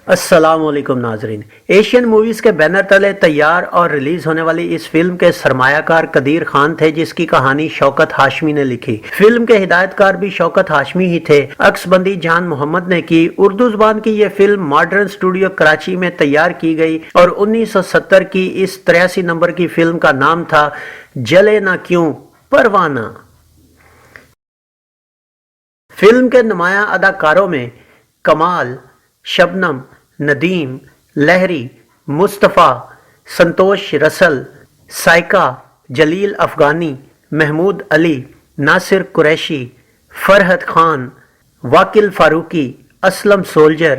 अस्सलाम वालेकुम नाजरीन। एशियन मूवीज के बैनर तले तैयार और रिलीज होने वाली इस फिल्म के सरमायाकार कदीर खान थे, जिसकी कहानी शौकत हाशमी ने लिखी। फिल्म के हिदायतकार भी शौकत हाशमी ही थे। अक्सबंदी जान मोहम्मद ने की। उर्दू जुबान की यह फिल्म मॉडर्न स्टूडियो कराची में तैयार की गई और 1970 की इस 83 नंबर की फिल्म का नाम था जले ना क्यों परवाना। फिल्म के नुमाया अदाकारों में कमाल, शबनम, नदीम, लहरी, मुस्तफ़ा, संतोष रसल, साइका, जलील अफगानी, महमूद अली, नासिर कुरैशी, फरहत खान, वाकिल फारूकी, असलम सोल्जर,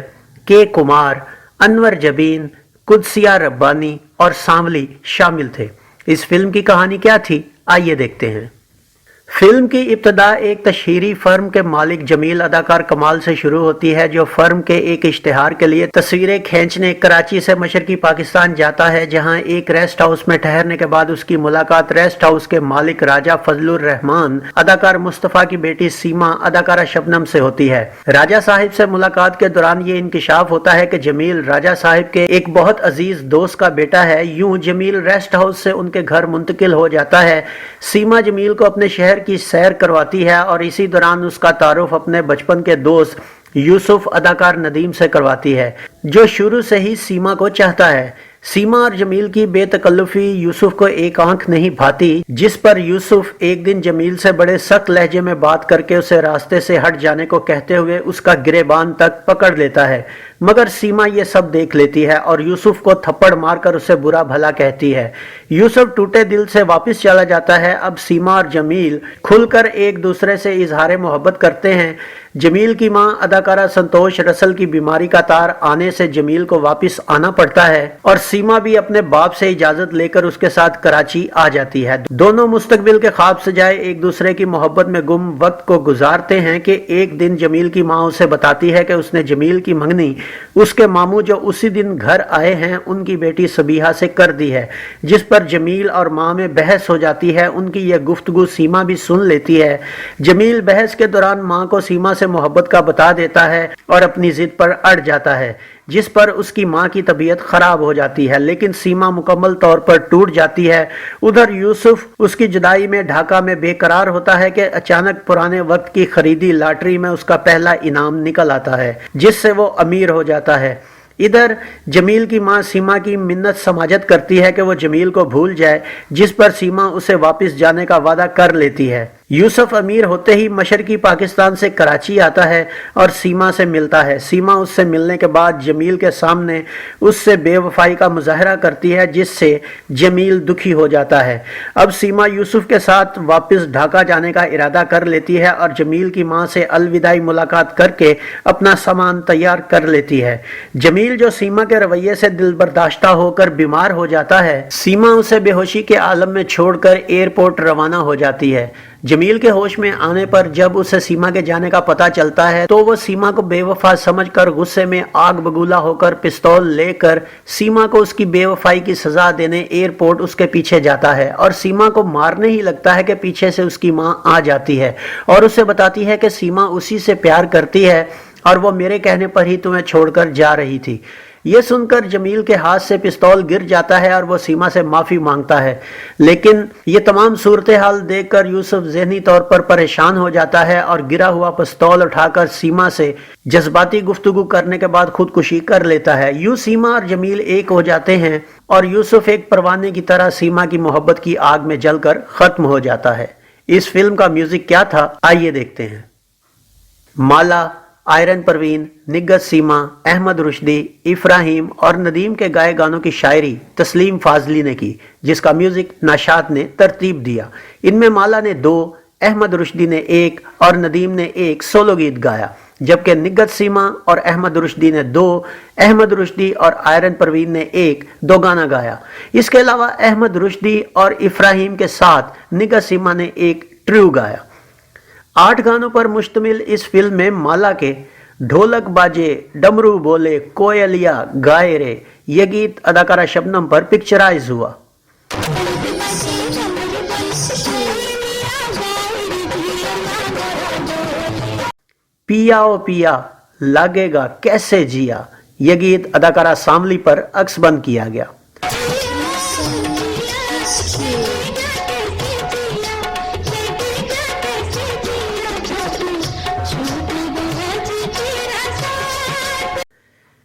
के कुमार, अनवर जबीन, कुदसिया रब्बानी और सांवली शामिल थे। इस फिल्म की कहानी क्या थी, आइए देखते हैं। फिल्म की इब्तदा एक तशहीरी फर्म के मालिक जमील अदाकार कमाल से शुरू होती है, जो फर्म के एक इश्तिहार के लिए तस्वीरें खींचने कराची से मशरकी पाकिस्तान जाता है, जहां एक रेस्ट हाउस में ठहरने के बाद उसकी मुलाकात रेस्ट हाउस के मालिक राजा फजलुर रहमान अदाकार मुस्तफ़ा की बेटी सीमा अदाकारा शबनम से होती है। राजा साहिब से मुलाकात के दौरान ये इंकिशाफ होता है कि जमील राजा साहिब के एक बहुत अजीज दोस्त का बेटा है। यूं जमील रेस्ट हाउस से उनके घर मुंतकिल हो जाता है। सीमा जमील को अपने शहर की सैर करवाती है और इसी दौरान उसका तारुफ अपने बचपन के दोस्त यूसुफ अदाकार नदीम से करवाती है, जो शुरू से ही सीमा को चाहता है। सीमा और जमील की बेतकल्लुफी यूसुफ को एक आंख नहीं भाती, जिस पर यूसुफ एक दिन जमील से बड़े सख्त लहजे में बात करके उसे रास्ते से हट जाने को कहते हुए उसका गिरेबान तक पकड़ लेता है। मगर सीमा ये सब देख लेती है और यूसुफ को थप्पड़ मारकर उसे बुरा भला कहती है। यूसुफ टूटे दिल से वापस चला जाता है। अब सीमा और जमील खुलकर एक दूसरे से इजहार मोहब्बत करते हैं। जमील की मां अदाकारा संतोष रसल की बीमारी का तार आने से जमील को वापस आना पड़ता है और सीमा भी अपने बाप से इजाजत लेकर उसके साथ कराची आ जाती है। दोनों मुस्तकबिल के ख्वाब सजाए एक दूसरे की मोहब्बत में गुम वक्त को गुजारते हैं कि एक दिन जमील की मां उसे बताती है कि उसने जमील की मंगनी उसके मामू जो उसी दिन घर आए हैं उनकी बेटी सबीहा से कर दी है, जिस पर जमील और मां में बहस हो जाती है। उनकी यह गुफ्तगू सीमा भी सुन लेती है। जमील बहस के दौरान मां को सीमा से मोहब्बत का बता देता है और अपनी जिद पर अड़ जाता है, जिस पर उसकी मां की तबीयत खराब हो जाती है, लेकिन सीमा मुकम्मल तौर पर टूट जाती है। उधर यूसुफ उसकी जुदाई में ढाका में बेकरार होता है कि अचानक पुराने वक्त की खरीदी लॉटरी में उसका पहला इनाम निकल आता है, जिससे वो अमीर हो जाता है। इधर जमील की मां सीमा की मिन्नत समाजत करती है कि वो जमील को भूल जाए, जिस पर सीमा उसे वापस जाने का वादा कर लेती है। यूसुफ अमीर होते ही मशरकी पाकिस्तान से कराची आता है और सीमा से मिलता है। सीमा उससे मिलने के बाद जमील के सामने उससे बेवफाई का मुजाहरा करती है, जिससे जमील दुखी हो जाता है। अब सीमा यूसुफ के साथ वापस ढाका जाने का इरादा कर लेती है और जमील की मां से अलविदाई मुलाकात करके अपना सामान तैयार कर लेती है। जमील जो सीमा के रवैये से दिलबर्दाश्ता होकर बीमार हो जाता है, सीमा उसे बेहोशी के आलम में छोड़कर एयरपोर्ट रवाना हो जाती है। जमील के होश में आने पर जब उसे सीमा के जाने का पता चलता है तो वो सीमा को बेवफा समझकर गुस्से में आग बगूला होकर पिस्तौल लेकर सीमा को उसकी बेवफाई की सजा देने एयरपोर्ट उसके पीछे जाता है और सीमा को मारने ही लगता है कि पीछे से उसकी मां आ जाती है और उसे बताती है कि सीमा उसी से प्यार करती है और वो मेरे कहने पर ही तुम्हें छोड़कर जा रही थी। ये सुनकर जमील के हाथ से पिस्तौल गिर जाता है और वो सीमा से माफी मांगता है, लेकिन ये तमाम सूरत हाल देखकर यूसुफ ज़हनी तौर पर परेशान हो जाता है और गिरा हुआ पिस्तौल उठाकर सीमा से जज्बाती गुफ्तगू करने के बाद खुदकुशी कर लेता है। यूं सीमा और जमील एक हो जाते हैं और यूसुफ एक परवाने की तरह सीमा की मोहब्बत की आग में जलकर खत्म हो जाता है। इस फिल्म का म्यूजिक क्या था, आइए देखते हैं। माला, आयरन परवीन, निग्गत सीमा, अहमद रुश्दी, इफ्राहिम और नदीम के गाए गानों की शायरी तस्लीम फाजली ने की, जिसका म्यूजिक नाशाद ने तरतीब दिया। इनमें माला ने 2, अहमद रुश्दी ने 1 और नदीम ने 1 सोलो गीत गाया, जबकि निग्गत सीमा और अहमद रुश्दी ने 2, अहमद रुश्दी और आयरन परवीन ने 1 गाना गाया। इसके अलावा अहमद रुश्दी और इफ्राहिम के साथ निग्गत सीमा ने 1 ट्रू गाया। 8 गानों पर मुश्तमिल इस फिल्म में माला के ढोलक बाजे, डमरू बोले, कोयलिया गाए रे ये गीत अदाकारा शबनम पर पिक्चराइज हुआ। पिया ओ पिया लागेगा कैसे जिया یہ گیت اداکارہ ساملی پر عکس بند کیا گیا۔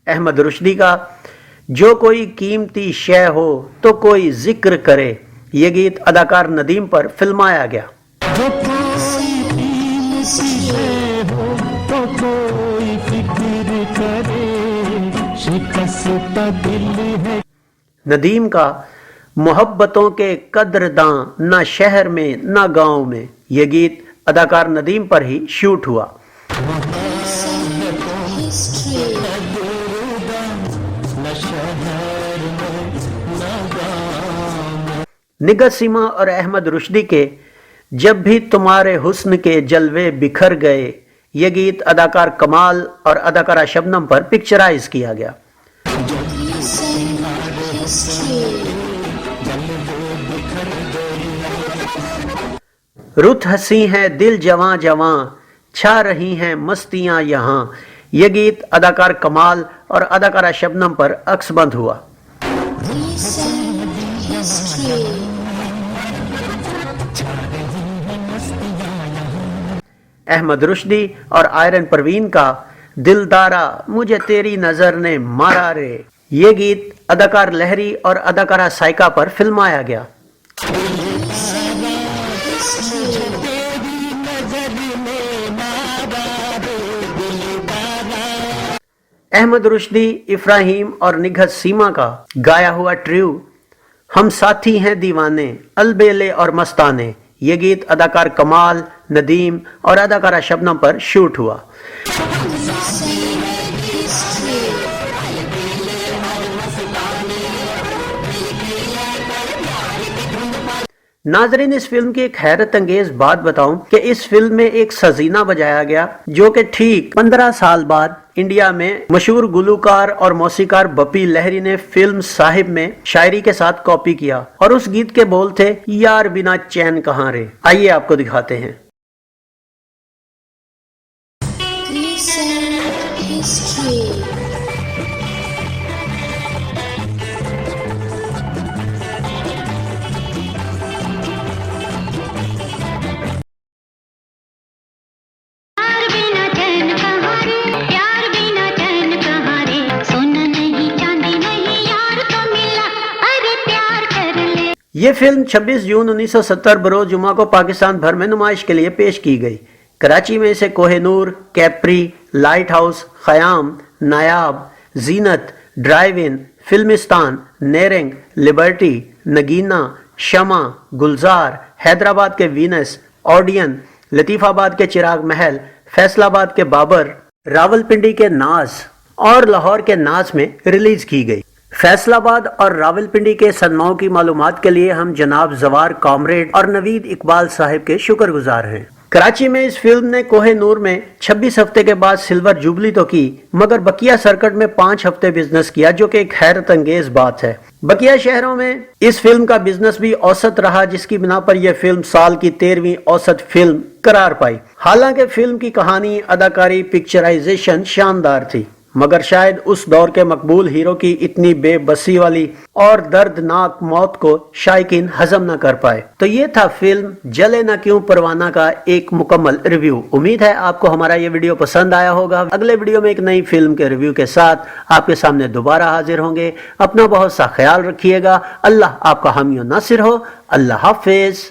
احمد رشدی کا جو کوئی قیمتی شے ہو تو کوئی ذکر کرے، یہ گیت اداکار ندیم پر فلمایا گیا۔ جو کوئی قیمتی شے ہو تو کوئی فکر کرے، شکستہ دل ہے۔ ندیم کا محبتوں کے قدرداں نہ شہر میں نہ گاؤں میں، یہ گیت اداکار ندیم پر ہی شوٹ ہوا۔ نگہت سیما اور احمد رشدی کے جب بھی تمہارے حسن کے جلوے بکھر گئے، یہ گیت اداکار کمال اور اداکارہ شبنم پر پکچرائز کیا گیا۔ رت ہنسی ہیں دل جواں جواں، چھا رہی ہیں مستیاں یہاں، یہ گیت اداکار کمال اور اداکارہ شبنم پر عکس بند ہوا۔ احمد رشدی اور آئرن پروین کا دلدارا مجھے تیری نظر نے مارا رے، یہ گیت اداکار لہری اور اداکارہ سائکا پر فلمایا گیا۔ احمد رشدی، ابراہیم اور نگہت سیما کا گایا ہوا ٹریو ہم ساتھی ہیں دیوانے البیلے اور مستانے، یہ گیت اداکار کمال، ندیم اور اداکارہ شبنم پر شوٹ ہوا۔ ناظرین، اس فلم کی ایک حیرت انگیز بات بتاؤں کہ اس فلم میں ایک سزینہ بجایا گیا جو کہ ٹھیک 15 سال بعد انڈیا میں مشہور گلوکار اور موسیقار بپی لہری نے فلم صاحب میں شاعری کے ساتھ کاپی کیا، اور اس گیت کے بول تھے یار بنا چین کہاں رے۔ آئیے آپ کو دکھاتے ہیں۔ یہ فلم 26 جون 1970 بروز جمعہ کو پاکستان بھر میں نمائش کے لیے پیش کی گئی۔ کراچی میں اسے Koh Noor, Capri, light house, خیام، نایاب، زینت، ڈرائیو ان، فلمستان، نیرنگ، لبرٹی، نگینا، شمع، گلزار، حیدرآباد کے وینس، اوڈین، لطیف آباد کے چراغ محل، فیصل آباد کے بابر، راول پنڈی کے ناز اور لاہور کے ناز میں ریلیز کی گئی۔ فیصل آباد اور راول پنڈی کے سنماؤں کی معلومات کے لیے ہم جناب زوار کامریڈ اور نوید اقبال صاحب کے شکر گزار ہیں۔ کراچی میں اس فلم نے کوہ نور میں 26 ہفتے کے بعد سلور جوبلی تو کی، مگر بقیہ سرکٹ میں 5 ہفتے بزنس کیا، جو کہ ایک حیرت انگیز بات ہے۔ بقیہ شہروں میں اس فلم کا بزنس بھی اوسط رہا، جس کی بنا پر یہ فلم سال کی 13ویں اوسط فلم قرار پائی۔ حالانکہ فلم کی کہانی، اداکاری، پکچرائزیشن شاندار تھی، مگر شاید اس دور کے مقبول ہیرو کی اتنی بے بسی والی اور دردناک موت کو شائقین ہضم نہ کر پائے۔ تو یہ تھا فلم جلے نہ کیوں پروانہ کا ایک مکمل ریویو۔ امید ہے آپ کو ہمارا یہ ویڈیو پسند آیا ہوگا۔ اگلے ویڈیو میں ایک نئی فلم کے ریویو کے ساتھ آپ کے سامنے دوبارہ حاضر ہوں گے۔ اپنا بہت سا خیال رکھیے گا۔ اللہ آپ کا حامی و ناصر ہو۔ اللہ حافظ۔